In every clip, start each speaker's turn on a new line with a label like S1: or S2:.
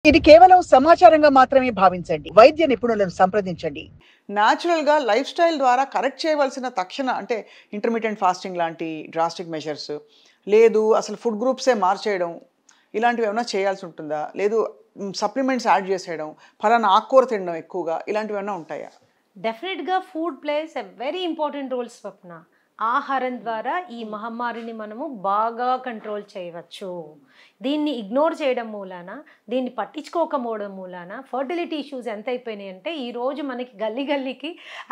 S1: ఇది కేవలం సమాచారంగా మాత్రమే భావించండి. వైద్య నిపుణులను సంప్రదించండి.
S2: న్యాచురల్‌గా లైఫ్ స్టైల్ ద్వారా కరెక్ట్ చేయవలసిన తక్షణ అంటే ఇంటర్మిటెంట్ ఫాస్టింగ్ లాంటి డ్రాస్టిక్ మెజర్స్, లేదు అసలు ఫుడ్ గ్రూప్సే మార్చేయడం, ఇలాంటివి ఏమైనా చేయాల్సి ఉంటుందా? లేదు సప్లిమెంట్స్ యాడ్ చేసేయడం, ఫలానా ఆకుకూర తినడం ఎక్కువగా ఇలాంటివి ఏమైనా ఉంటాయా?
S3: డెఫినెట్గా food plays a very important role Swapna. ఆహారం ద్వారా ఈ మహమ్మారిని మనము బాగా కంట్రోల్ చేయవచ్చు. దీన్ని ఇగ్నోర్ చేయడం మూలాన, దీన్ని పట్టించుకోకపోవడం మూలాన ఫర్టిలిటీ ఇష్యూస్ ఎంత అయిపోయినాయి అంటే ఈరోజు మనకి గల్లీ గల్లీకి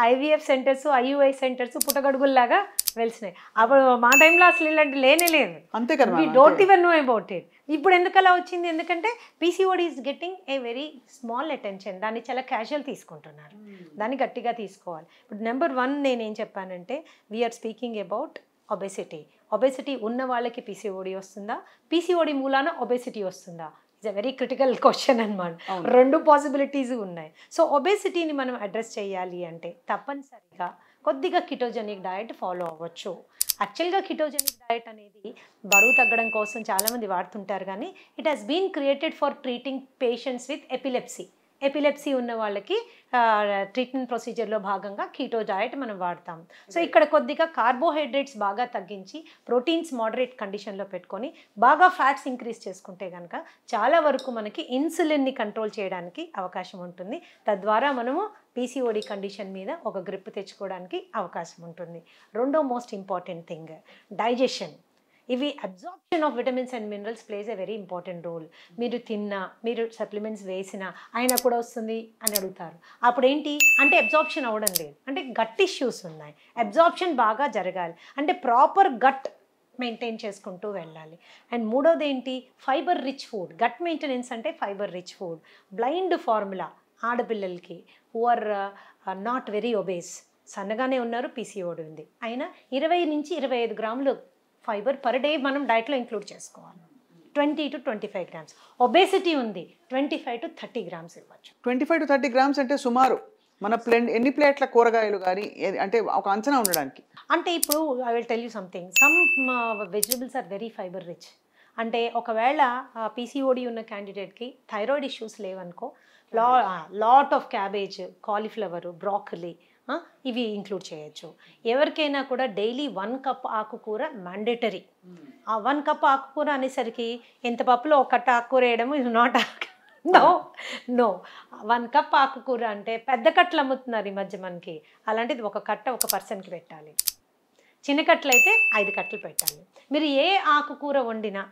S3: ఐవీఎఫ్ సెంటర్స్, ఐయుఐ సెంటర్స్ పుట్టగడుగుల్లాగా వెలిసినాయి. అప్పుడు మా టైంలో అసలు ఇలాంటి లేనే లేదు.
S2: అంతే కదా
S3: వి
S2: మేడం,
S3: డోంట్
S2: అంతే.
S3: Even know about it. ఇప్పుడు ఎందుకు అలా వచ్చింది? ఎందుకంటే PCOD is getting a very small attention. దాన్ని చాలా క్యాజువల్ తీసుకుంటున్నారు. దాన్ని గట్టిగా తీసుకోవాలి. ఇప్పుడు నెంబర్ 1 నేనేం చెప్పానంటే we are speaking about obesity. Obesity ఉన్న వాళ్ళకి పీసీఓడి వస్తుందా? పీసీఓడి మూలాన ఒబెసిటీ వస్తుందా? It's a very critical question అనమాట. 2 పాసిబిలిటీస్ ఉన్నాయి. సో ఒబెసిటీని మనం అడ్రస్ చేయాలి అంటే తప్పనిసరిగా కొద్దిగా కిటోజెనిక్ డయట్ ఫాలో అవ్వచ్చు. యాక్చువల్గా కిటోజెనిక్ డయట్ అనేది బరువు తగ్గడం కోసం చాలామంది వాడుతుంటారు, కానీ it has been created for treating patients with epilepsy ఉన్న వాళ్ళకి ట్రీట్మెంట్ ప్రొసీజర్లో భాగంగా కీటో డయట్ మనం వాడతాం. సో ఇక్కడ కొద్దిగా కార్బోహైడ్రేట్స్ బాగా తగ్గించి ప్రోటీన్స్ మోడరేట్ కండిషన్లో పెట్టుకొని బాగా ఫ్యాట్స్ ఇంక్రీజ్ చేసుకుంటే కనుక చాలా వరకు మనకి ఇన్సులిన్ని కంట్రోల్ చేయడానికి అవకాశం ఉంటుంది. తద్వారా మనము పీసీఓడి కండిషన్ మీద ఒక గ్రిప్ తెచ్చుకోవడానికి అవకాశం ఉంటుంది. రెండో మోస్ట్ ఇంపార్టెంట్ థింగ్ డైజెషన్. ఇవి absorption of vitamins and minerals plays a very important role. మీరు తిన్నా, మీరు సప్లిమెంట్స్ వేసినా అయినా కూడా వస్తుంది అని అడుగుతారు. అప్పుడు ఏంటి అంటే అబ్జార్ప్షన్ అవ్వడం లేదు, అంటే గట్ ఇష్యూస్ ఉన్నాయి. అబ్జార్ప్షన్ బాగా జరగాలి అంటే ప్రాపర్ గట్ మెయింటైన్ చేసుకుంటూ వెళ్ళాలి. అండ్ మూడోది ఏంటి, fibre rich food. Gut maintenance అంటే fibre rich food. Blind formula ఆడపిల్లలకి who are not very obese, సన్నగానే ఉన్నారు, పీసీఓడి ఉంది, అయినా 20 నుంచి 25 గ్రాములు ఫైబర్ పర్ డే మనం డైట్లో ఇంక్లూడ్ చేసుకోవాలి. 20 to 25 గ్రామ్స్. ఒబేసిటీ ఉంది, 25 to 30 గ్రామ్స్ ఇవ్వచ్చు.
S2: 25 to 30 గ్రామ్స్ అంటే సుమారు మన ఎన్ని ప్లేట్ల కూరగాయలు కానీ అంటే ఒక అంచనా ఉండడానికి?
S3: అంటే ఇప్పుడు I will tell you something. Some vegetables are very fibre rich. అంటే ఒకవేళ పీసీఓడి ఉన్న క్యాండిడేట్కి థైరాయిడ్ ఇష్యూస్ లేవనుకో, lot of cabbage, cauliflower, broccoli ఇవి ఇంక్లూడ్ చేయొచ్చు. ఎవరికైనా కూడా డైలీ 1 కప్ ఆకుకూర మ్యాండేటరీ. ఆ 1 కప్ ఆకుకూర అనేసరికి ఎంత పప్పులో ఒక కట్ట ఆకుకూర వేయడం ఇస్ నాట్ నో 1 కప్ ఆకుకూర అంటే పెద్ద కట్టలు అమ్ముతున్నారు ఈ మధ్య మనకి. అలాంటిది ఒక కట్ట ఒక పర్సన్కి పెట్టాలి. చిన్న కట్టలు అయితే 5 కట్టలు పెట్టాలి. మీరు ఏ ఆకుకూర వండినా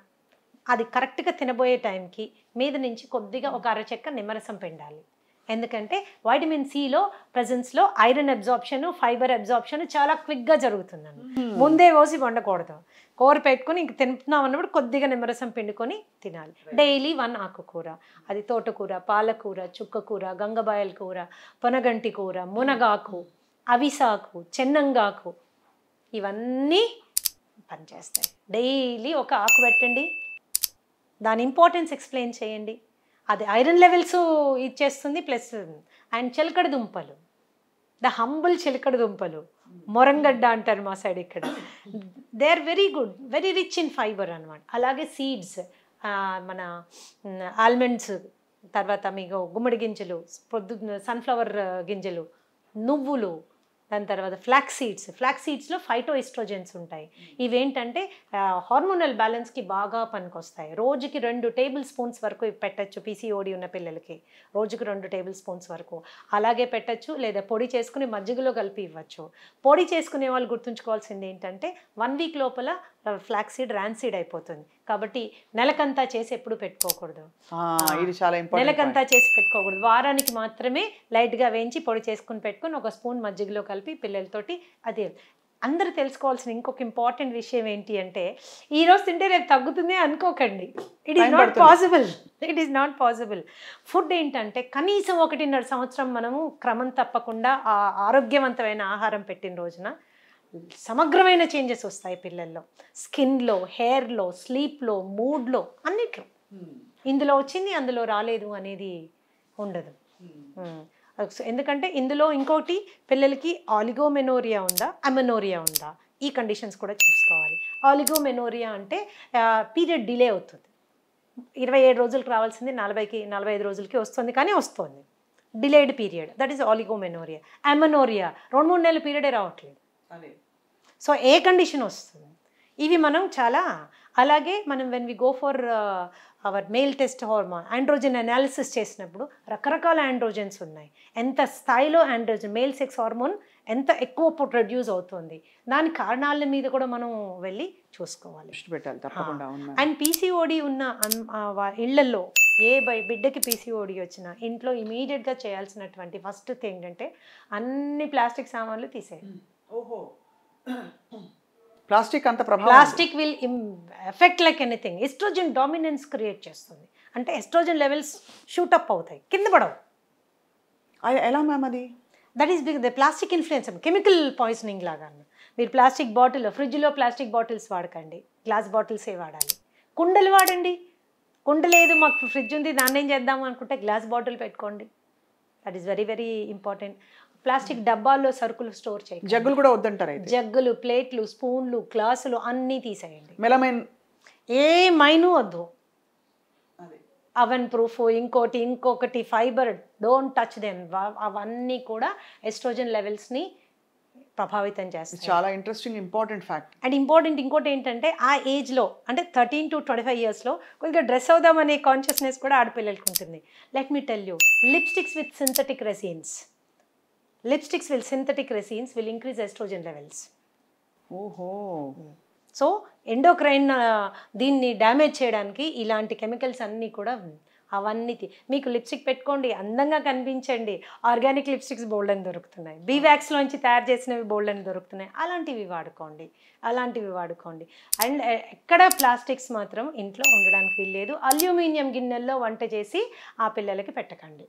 S3: అది కరెక్ట్గా తినబోయే టైంకి మీద నుంచి కొద్దిగా ఒక అరచెక్క నిమ్మరసం పిండాలి. ఎందుకంటే వైటమిన్ సిలో ప్రజెన్స్లో ఐరన్ అబ్జార్ప్షన్, ఫైబర్ అబ్జార్ప్షన్ చాలా క్విక్గా జరుగుతుందండి. ముందే పోసి వండకూడదు. కూర పెట్టుకుని ఇంక తింటున్నాం అన్నప్పుడు కొద్దిగా నిమ్మరసం పిండుకొని తినాలి. డైలీ 1 ఆకుకూర. అది తోటకూర, పాలకూర, చుక్కకూర, గంగబాయల కూర, పొనగంటి కూర, మునగాకు, అవిసాకు, చెన్నంగాకు, ఇవన్నీ పనిచేస్తాయి. డైలీ ఒక ఆకు పెట్టండి, దాని ఇంపార్టెన్స్ ఎక్స్ప్లెయిన్ చేయండి. అది ఐరన్ లెవెల్స్ ఇచ్చేస్తుంది. ప్లస్ అండ్ చిలకడ దుంపలు, ద హంబుల్ చిలకడ దుంపలు, మొరంగడ్డ అంటారు మా సైడ్ ఇక్కడ. They are very good, very rich in fibre అనమాట. అలాగే సీడ్స్, మన ఆల్మండ్స్, తర్వాత మీకు గుమ్మడి గింజలు, సన్ఫ్లవర్ గింజలు, నువ్వులు, దాని తర్వాత ఫ్లాక్స్ సీడ్స్లో ఫైటో ఎస్ట్రోజెన్స్ ఉంటాయి. ఇవేంటంటే హార్మోనల్ బ్యాలెన్స్కి బాగా పనికొస్తాయి. రోజుకి 2 టేబుల్ స్పూన్స్ వరకు పెట్టచ్చు పీసీఓడి ఉన్న పిల్లలకి. రోజుకి 2 టేబుల్ స్పూన్స్ వరకు అలాగే పెట్టచ్చు, లేదా పొడి చేసుకుని మజ్జిగలో కలిపి ఇవ్వచ్చు. పొడి చేసుకునే వాళ్ళు గుర్తుంచుకోవాల్సింది ఏంటంటే 1 వీక్ లోపల ఫ్లాక్సీడ్ ర్యాన్సీడ్ అయిపోతుంది. కాబట్టి నెలకంతా చేసి ఎప్పుడు పెట్టుకోకూడదు.
S2: ఇది చాలా ఇంపార్టెంట్.
S3: నెలకంతా చేసి పెట్టుకోకూడదు. వారానికి మాత్రమే లైట్గా వేయించి పొడి చేసుకుని పెట్టుకుని ఒక స్పూన్ మజ్జిగలో కలిపి పిల్లలతోటి. అది అందరూ తెలుసుకోవాల్సిన ఇంకొక ఇంపార్టెంట్ విషయం ఏంటి అంటే ఈరోజు తింటే రేపు తగ్గుతుంది అనుకోకండి. It is not possible. Food ఏంటంటే కనీసం 1.5 సంవత్సరం మనము క్రమం తప్పకుండా ఆ ఆరోగ్యవంతమైన ఆహారం పెట్టిన రోజున సమగ్రమైన చేంజెస్ వస్తాయి పిల్లల్లో. స్కిన్లో, హెయిర్లో, స్లీప్లో, మూడ్లో, అన్నిట్లో. ఇందులో వచ్చింది అందులో రాలేదు అనేది ఉండదు. ఎందుకంటే ఇందులో ఇంకోటి పిల్లలకి ఆలిగోమెనోరియా ఉందా, అమెనోరియా ఉందా, ఈ కండిషన్స్ కూడా చూసుకోవాలి. ఆలిగోమెనోరియా అంటే పీరియడ్ డిలే అవుతుంది. 27 రోజులకు రావాల్సింది 45 రోజులకి వస్తుంది, కానీ వస్తుంది. Delayed period, that is oligomenorrhea. Amenorrhea 2-3 నెలల పీరియడే రావట్లేదు. సో ఏ కండిషన్ వస్తుంది, ఇవి మనం చాలా. అలాగే మనం when we go for our male test hormone androgen analysis చేసినప్పుడు రకరకాల ఆండ్రోజన్స్ ఉన్నాయి. ఎంత స్థాయిలో ఆండ్రోజన్ మేల్ సెక్స్ హార్మోన్ ఎంత ఎక్కువ ప్రొడ్యూస్ అవుతుంది, దాని కారణాల మీద కూడా మనం వెళ్ళి చూసుకోవాలి. అండ్ పీసీఓడి ఉన్న ఇళ్లలో ఏ బిడ్డకి పీసీఓడి వచ్చినా ఇంట్లో ఇమీడియట్గా చేయాల్సినటువంటి ఫస్ట్ థింగ్ అంటే అన్ని ప్లాస్టిక్ సామాన్లు తీసేయాలి. Plastic will effect like anything. Oestrogen dominance create చేస్తుంది, అంటే ఎస్ట్రోజన్ లెవెల్స్ షూటప్ అవుతాయి, కింద పడవు.
S2: ఎలా మ్యామ్ అది?
S3: That is because the plastic influence, chemical poisoning లాగా. మీరు ప్లాస్టిక్ బాటిల్, ఫ్రిడ్జ్లో ప్లాస్టిక్ బాటిల్స్ వాడకండి, గ్లాస్ బాటిల్సే వాడాలి. కుండలు వాడండి, కుండ లేదు మాకు ఫ్రిడ్జ్ ఉంది దాన్ని ఏం చేద్దాం అనుకుంటే గ్లాస్ బాటిల్ పెట్టుకోండి. That is very very important. Plastic డబ్బాల్లో సరుకులు స్టోర్ చేయండి.
S2: జగ్గులు కూడా వద్దంటారు.
S3: జగ్గులు, ప్లేట్లు, స్పూన్లు, గ్లాసులు అన్నీ తీసేయండి.
S2: మెలమైన్
S3: ఏ మైను వద్దు. అవెన్ ప్రూఫ్, ఇంకొకటి ఫైబర్, డోంట్ టచ్ దెమ్. అవన్నీ కూడా ఎస్ట్రోజన్ లెవెల్స్ని ప్రభావితం చేస్తాయి.
S2: చాలా ఇంట్రెస్టింగ్ ఇంపార్టెంట్ ఫ్యాక్ట్.
S3: అండ్ ఇంకోటి ఏంటంటే ఆ ఏజ్లో అంటే 13 to 25 ఇయర్స్లో కొద్దిగా డ్రెస్ అవుదామనే కాన్షియస్నెస్ కూడా ఆడపిల్లలకి ఉంటుంది. Let me tell you, lipsticks with synthetic resins. Lipsticks will synthetic resins will increase estrogen levels.
S2: ఓహో.
S3: సో ఎండోక్రైన్ దీన్ని డ్యామేజ్ చేయడానికి ఇలాంటి కెమికల్స్ అన్నీ కూడా అవన్నీ మీకు లిప్స్టిక్ పెట్టుకోండి, అందంగా కనిపించండి. ఆర్గానిక్ లిప్స్టిక్స్ బోల్డ్ అని దొరుకుతున్నాయి, బీవాక్స్లోంచి తయారు చేసినవి బోల్డ్ అని దొరుకుతున్నాయి. అలాంటివి వాడుకోండి. అండ్ ఎక్కడ ప్లాస్టిక్స్ మాత్రం ఇంట్లో ఉండడానికి వీల్లేదు. అల్యూమినియం గిన్నెల్లో వంట చేసి ఆ పిల్లలకి పెట్టకండి.